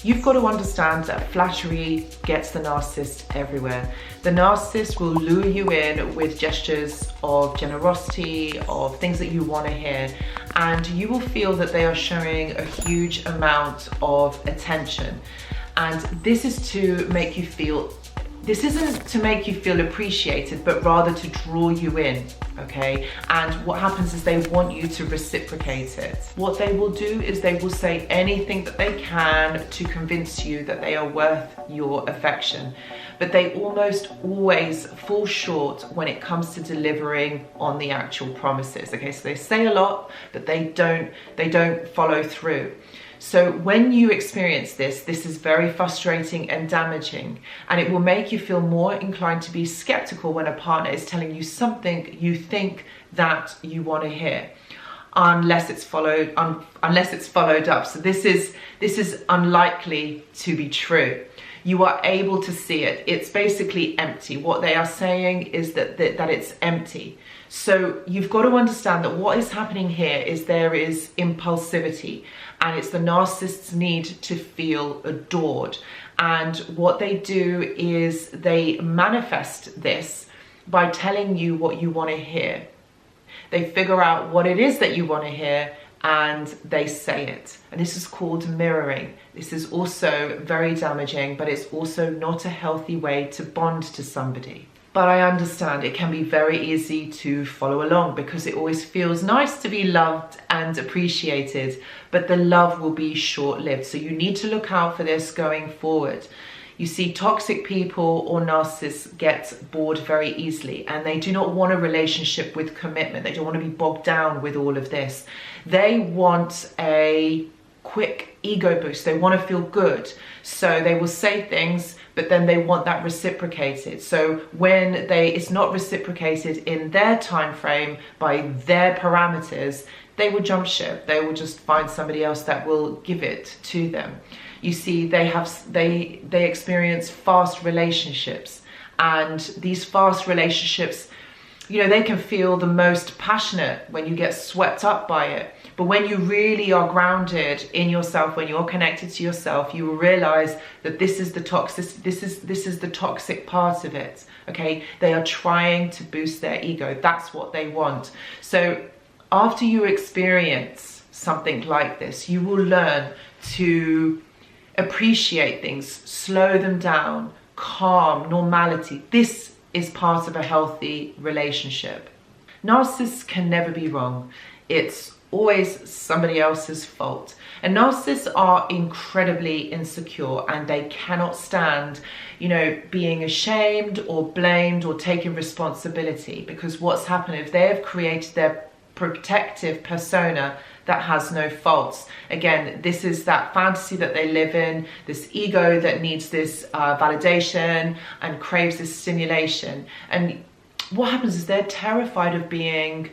You've got to understand that flattery gets the narcissist everywhere. The narcissist will lure you in with gestures of generosity, of things that you want to hear, and you will feel that they are showing a huge amount of attention. And this is to make you feel, this isn't to make you feel appreciated, but rather to draw you in, okay? And what happens is they want you to reciprocate it. What they will do is they will say anything that they can to convince you that they are worth your affection. But they almost always fall short when it comes to delivering on the actual promises, okay? So they say a lot, but they don't follow through. So when you experience this, this is very frustrating and damaging, and it will make you feel more inclined to be skeptical when a partner is telling you something you think that you want to hear, unless it's followed up. So this is unlikely to be true. You are able to see it. It's basically empty. What they are saying is that it's empty. So you've got to understand that what is happening here is there is impulsivity, and it's the narcissist's need to feel adored. And what they do is they manifest this by telling you what you want to hear. They figure out what it is that you want to hear and they say it. And this is called mirroring. This is also very damaging, but it's also not a healthy way to bond to somebody. But I understand it can be very easy to follow along because it always feels nice to be loved and appreciated, but the love will be short-lived. So you need to look out for this going forward. You see, toxic people or narcissists get bored very easily, and they do not want a relationship with commitment. They don't want to be bogged down with all of this. They want a quick ego boost. They want to feel good. So they will say things, but then they want that reciprocated. So when it's not reciprocated in their time frame by their parameters, they will jump ship. They will just find somebody else that will give it to them. You see, they experience fast relationships, and these fast relationships, you know, they can feel the most passionate when you get swept up by it. But when you really are grounded in yourself, when you're connected to yourself, you will realize that this is the toxic part of it. Okay, they are trying to boost their ego. That's what they want. So after you experience something like this, you will learn to appreciate things, slow them down, calm, normality. This is part of a healthy relationship. Narcissists can never be wrong. It's always somebody else's fault. And narcissists are incredibly insecure, and they cannot stand, you know, being ashamed or blamed or taking responsibility, because what's happened if they have created their protective persona that has no faults. Again, this is that fantasy that they live in, this ego that needs this validation and craves this stimulation. And what happens is they're terrified of being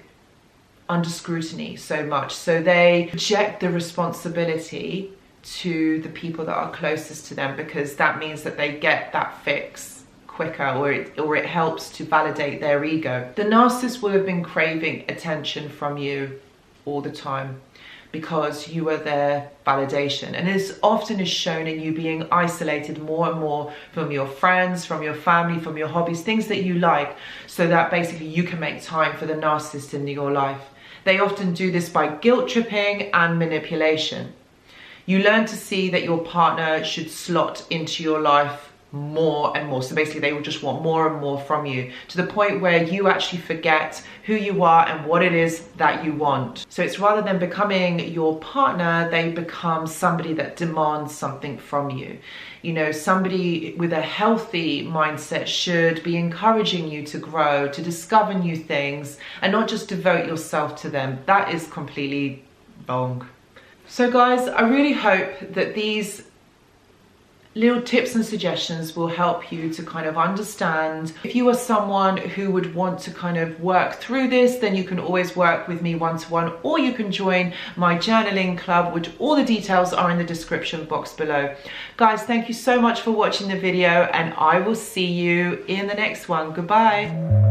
under scrutiny so much, so they project the responsibility to the people that are closest to them, because that means that they get that fix quicker, or it helps to validate their ego. The narcissist will have been craving attention from you all the time because you are their validation, and this often is shown in you being isolated more and more from your friends, from your family, from your hobbies, things that you like, so that basically you can make time for the narcissist in your life. They often do this by guilt tripping and manipulation. You learn to see that your partner should slot into your life more and more. So basically they will just want more and more from you, to the point where you actually forget who you are and what it is that you want. So it's rather than becoming your partner, they become somebody that demands something from you. You know, somebody with a healthy mindset should be encouraging you to grow, to discover new things, and not just devote yourself to them. That is completely wrong. So guys, I really hope that these little tips and suggestions will help you to kind of understand. If you are someone who would want to kind of work through this, then you can always work with me one-to-one, or you can join my journaling club, which all the details are in the description box below. Guys, thank you so much for watching the video, and I will see you in the next one. Goodbye.